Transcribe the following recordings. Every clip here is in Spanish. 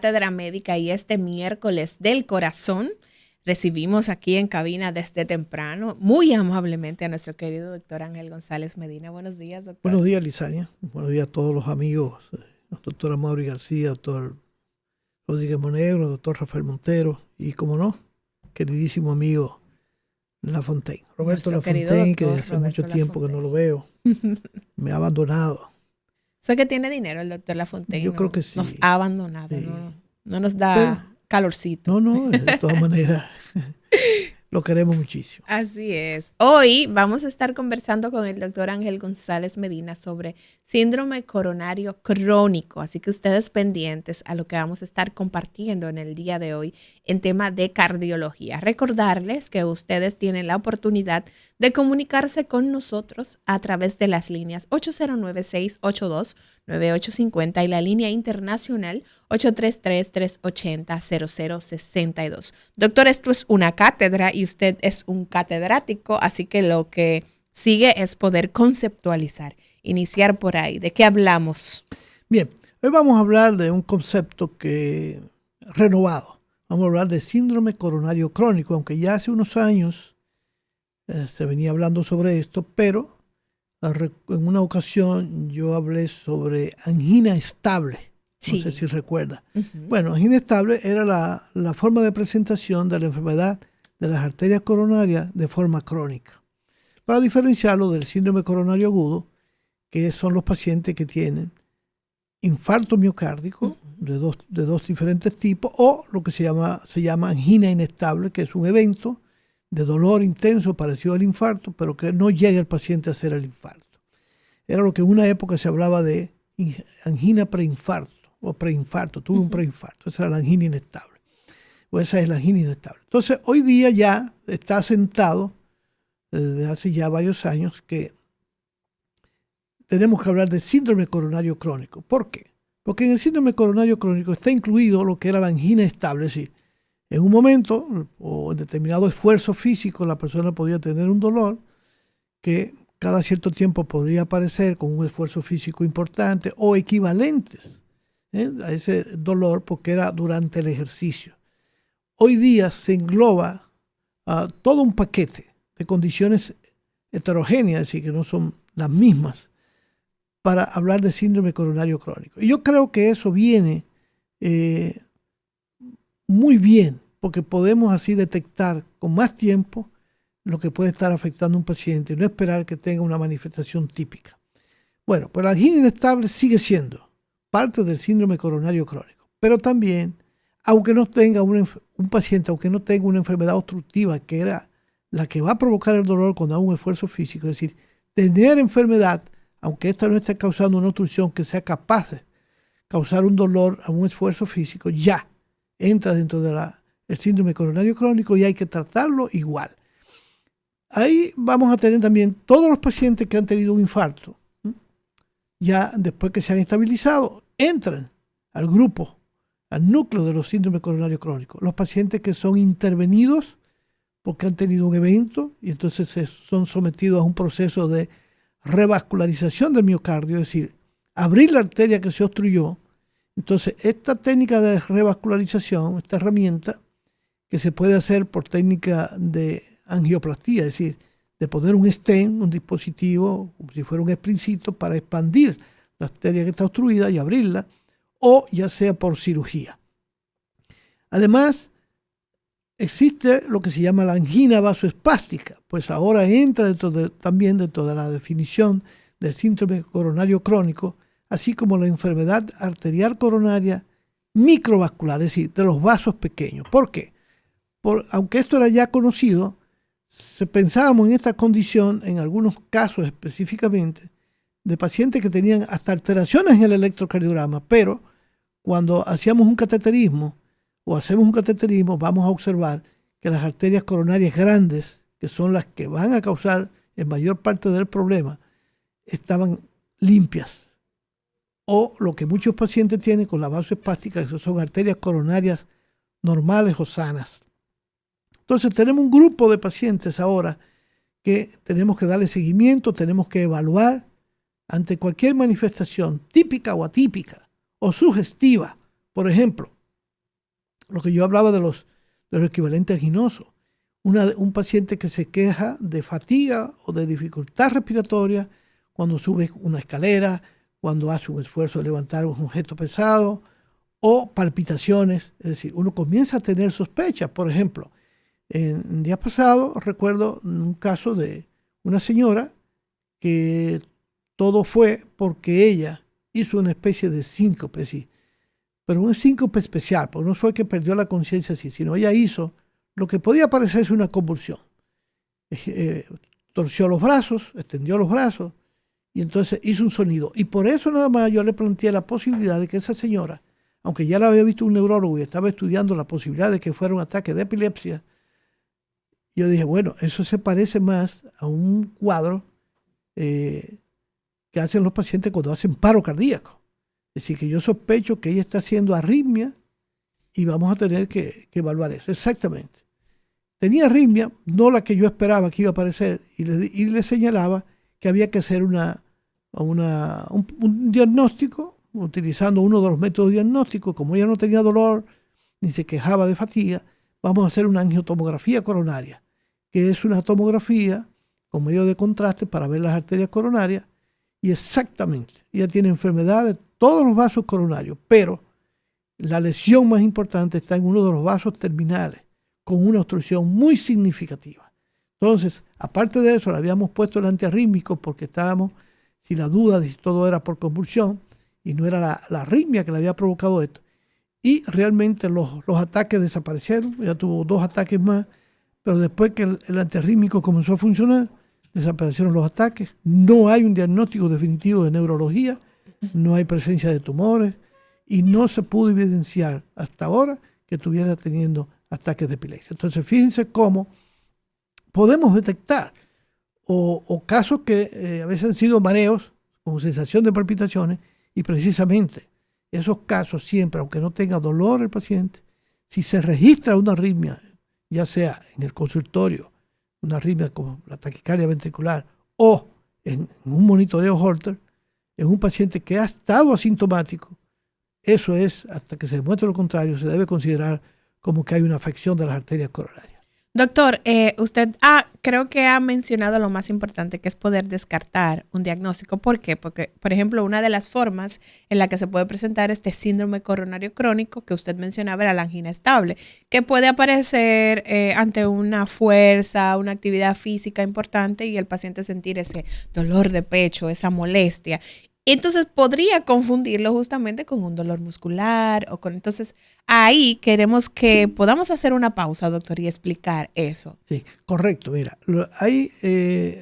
Cátedra Médica y este miércoles del corazón recibimos aquí en cabina desde temprano, muy amablemente, a nuestro querido doctor Ángel González Medina. Buenos días, doctor. Buenos días, Lizania. Buenos días a todos los amigos, doctora Mauri García, doctor Rodríguez Monegro, doctor Rafael Montero y, como no, queridísimo amigo Lafontaine. Roberto Lafontaine, que hace mucho tiempo que no lo veo, me ha abandonado. Sé que tiene dinero el doctor Lafontaine. Yo creo que sí. Nos ha abandonado, sí. No nos da calorcito. No, de todas maneras, lo queremos muchísimo. Así es. Hoy vamos a estar conversando con el doctor Ángel González Medina sobre síndrome coronario crónico. Así que ustedes pendientes a lo que vamos a estar compartiendo en el día de hoy en tema de cardiología. Recordarles que ustedes tienen la oportunidad de comunicarse con nosotros a través de las líneas 809-682-9850 y la línea internacional 833-380-0062. Doctor, esto es una cátedra y usted es un catedrático, así que lo que sigue es poder conceptualizar, iniciar por ahí. ¿De qué hablamos? Bien, hoy vamos a hablar de un concepto renovado. Vamos a hablar de síndrome coronario crónico, aunque ya hace unos años se venía hablando sobre esto, pero en una ocasión yo hablé sobre angina estable. No sé si recuerda. Bueno, angina estable era la forma de presentación de la enfermedad de las arterias coronarias de forma crónica. Para diferenciarlo del síndrome coronario agudo, que son los pacientes que tienen infarto miocárdico de dos diferentes tipos, o lo que se llama angina inestable, que es un evento de dolor intenso parecido al infarto, pero que no llega el paciente a hacer el infarto. Era lo que en una época se hablaba de angina preinfarto o preinfarto, tuve un preinfarto. Esa era la angina inestable. O esa es la angina inestable. Entonces, hoy día ya está asentado, desde hace ya varios años, que tenemos que hablar de síndrome coronario crónico. ¿Por qué? Porque en el síndrome coronario crónico está incluido lo que era la angina estable. Es decir, en un momento o en determinado esfuerzo físico la persona podía tener un dolor que cada cierto tiempo podría aparecer con un esfuerzo físico importante o equivalentes a ese dolor porque era durante el ejercicio. Hoy día se engloba todo un paquete de condiciones heterogéneas, es decir, que no son las mismas, para hablar de síndrome coronario crónico. Y yo creo que eso viene muy bien, porque podemos así detectar con más tiempo lo que puede estar afectando a un paciente y no esperar que tenga una manifestación típica. Bueno, pues la angina inestable sigue siendo parte del síndrome coronario crónico, pero también, aunque no tenga un paciente, aunque no tenga una enfermedad obstructiva, que era la que va a provocar el dolor cuando haga un esfuerzo físico, es decir, tener enfermedad, aunque esta no esté causando una obstrucción que sea capaz de causar un dolor a un esfuerzo físico, ya entra dentro del síndrome coronario crónico y hay que tratarlo igual. Ahí vamos a tener también todos los pacientes que han tenido un infarto, ya después que se han estabilizado, entran al grupo, al núcleo de los síndromes coronarios crónicos. Los pacientes que son intervenidos porque han tenido un evento y entonces son sometidos a un proceso de revascularización del miocardio, es decir, abrir la arteria que se obstruyó. Entonces, esta técnica de revascularización, esta herramienta que se puede hacer por técnica de angioplastía, es decir, de poner un stent, un dispositivo, como si fuera un sprincito, para expandir la arteria que está obstruida y abrirla, o ya sea por cirugía. Además, existe lo que se llama la angina vasoespástica, pues ahora entra también dentro de la definición del síndrome coronario crónico, así como la enfermedad arterial coronaria microvascular, es decir, de los vasos pequeños. ¿Por qué? Aunque esto era ya conocido, pensábamos en esta condición, en algunos casos específicamente, de pacientes que tenían hasta alteraciones en el electrocardiograma, pero cuando hacíamos un cateterismo o hacemos un cateterismo, vamos a observar que las arterias coronarias grandes, que son las que van a causar en mayor parte del problema, estaban limpias. O lo que muchos pacientes tienen con la vasoespástica, que son arterias coronarias normales o sanas. Entonces tenemos un grupo de pacientes ahora que tenemos que darle seguimiento, tenemos que evaluar ante cualquier manifestación típica o atípica o sugestiva. Por ejemplo, Lo que yo hablaba de los equivalentes anginosos. Un paciente que se queja de fatiga o de dificultad respiratoria cuando sube una escalera, cuando hace un esfuerzo de levantar un objeto pesado, o palpitaciones. Es decir, uno comienza a tener sospechas. Por ejemplo, en días pasados recuerdo un caso de una señora que todo fue porque ella hizo una especie de síncope, sí, pero un síncope especial, porque no fue que perdió la conciencia así, sino ella hizo lo que podía parecerse una convulsión. Torció los brazos, extendió los brazos y entonces hizo un sonido. Y por eso nada más yo le planteé la posibilidad de que esa señora, aunque ya la había visto un neurólogo y estaba estudiando la posibilidad de que fuera un ataque de epilepsia, yo dije, bueno, eso se parece más a un cuadro que hacen los pacientes cuando hacen paro cardíaco. Es decir, que yo sospecho que ella está haciendo arritmia y vamos a tener que evaluar eso. Exactamente. Tenía arritmia, no la que yo esperaba que iba a aparecer, y le señalaba que había que hacer un diagnóstico, utilizando uno de los métodos diagnósticos. Como ella no tenía dolor ni se quejaba de fatiga, vamos a hacer una angiotomografía coronaria, que es una tomografía con medio de contraste para ver las arterias coronarias, y exactamente, ella tiene enfermedad de todos los vasos coronarios, pero la lesión más importante está en uno de los vasos terminales, con una obstrucción muy significativa. Entonces, aparte de eso, le habíamos puesto el antiarrítmico porque estábamos, si la duda de si todo era por convulsión, y no era la arritmia que le había provocado esto. Y realmente los ataques desaparecieron, ella tuvo 2 ataques más, pero después que el antiarrítmico comenzó a funcionar, desaparecieron los ataques. No hay un diagnóstico definitivo de neurología, no hay presencia de tumores y no se pudo evidenciar hasta ahora que estuviera teniendo ataques de epilepsia. Entonces, fíjense cómo podemos detectar o casos que a veces han sido mareos con sensación de palpitaciones, y precisamente esos casos siempre, aunque no tenga dolor el paciente, si se registra una arritmia, ya sea en el consultorio, una arritmia como la taquicardia ventricular o en un monitoreo Holter, en un paciente que ha estado asintomático, eso es, hasta que se demuestre lo contrario, se debe considerar como que hay una afección de las arterias coronarias. Doctor, usted creo que ha mencionado lo más importante, que es poder descartar un diagnóstico. ¿Por qué? Porque, por ejemplo, una de las formas en la que se puede presentar este síndrome coronario crónico que usted mencionaba era la angina estable, que puede aparecer ante una fuerza, una actividad física importante y el paciente sentir ese dolor de pecho, esa molestia. Entonces podría confundirlo justamente con un dolor muscular entonces ahí queremos que podamos hacer una pausa, doctor, y explicar eso. Sí, correcto. Mira, hay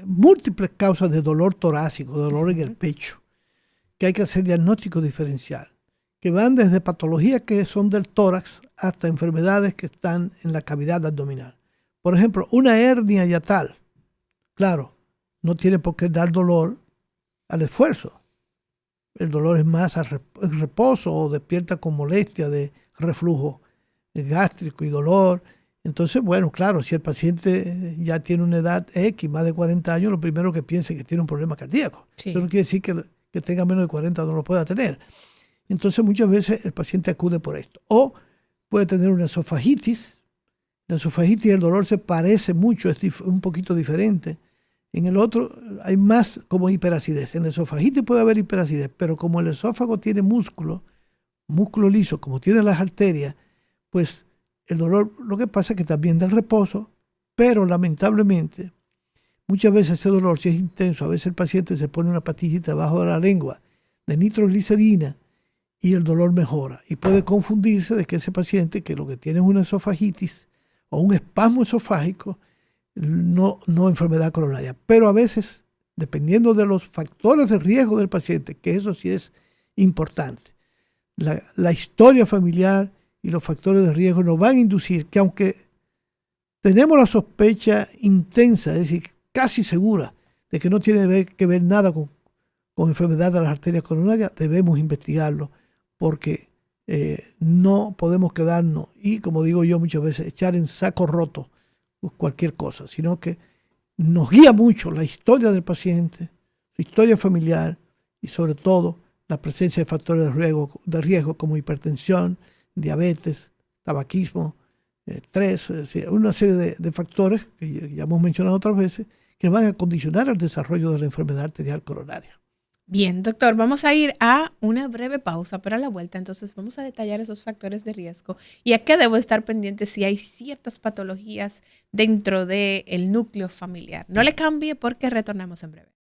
múltiples causas de dolor torácico, dolor en el pecho, que hay que hacer diagnóstico diferencial, que van desde patologías que son del tórax hasta enfermedades que están en la cavidad abdominal. Por ejemplo, una hernia hiatal, claro, no tiene por qué dar dolor al esfuerzo. El dolor es más en reposo o despierta con molestia de reflujo gástrico y dolor. Entonces, bueno, claro, si el paciente ya tiene una edad X, más de 40 años, lo primero que piensa es que tiene un problema cardíaco. Sí. Eso no quiere decir que tenga menos de 40 no lo pueda tener. Entonces, muchas veces el paciente acude por esto. O puede tener una esofagitis. La esofagitis y el dolor se parece mucho, es un poquito diferente. En el otro hay más como hiperacidez. En la esofagitis puede haber hiperacidez, pero como el esófago tiene músculo liso, como tiene las arterias, pues el dolor, lo que pasa es que también del reposo, pero lamentablemente, muchas veces ese dolor, si es intenso, a veces el paciente se pone una pastillita debajo de la lengua de nitroglicerina y el dolor mejora. Y puede confundirse de que ese paciente, que lo que tiene es una esofagitis o un espasmo esofágico, no enfermedad coronaria. Pero a veces, dependiendo de los factores de riesgo del paciente, que eso sí es importante, la historia familiar y los factores de riesgo nos van a inducir que, aunque tenemos la sospecha intensa, es decir, casi segura, de que no tiene que ver nada con enfermedad de las arterias coronarias, debemos investigarlo, porque no podemos quedarnos y, como digo yo muchas veces, echar en saco roto cualquier cosa, sino que nos guía mucho la historia del paciente, su historia familiar y sobre todo la presencia de factores de riesgo como hipertensión, diabetes, tabaquismo, estrés, una serie de factores que ya hemos mencionado otras veces que van a condicionar el desarrollo de la enfermedad arterial coronaria. Bien, doctor, vamos a ir a una breve pausa, pero a la vuelta entonces vamos a detallar esos factores de riesgo y a qué debo estar pendiente si hay ciertas patologías dentro del núcleo familiar. No le cambie porque retornamos en breve.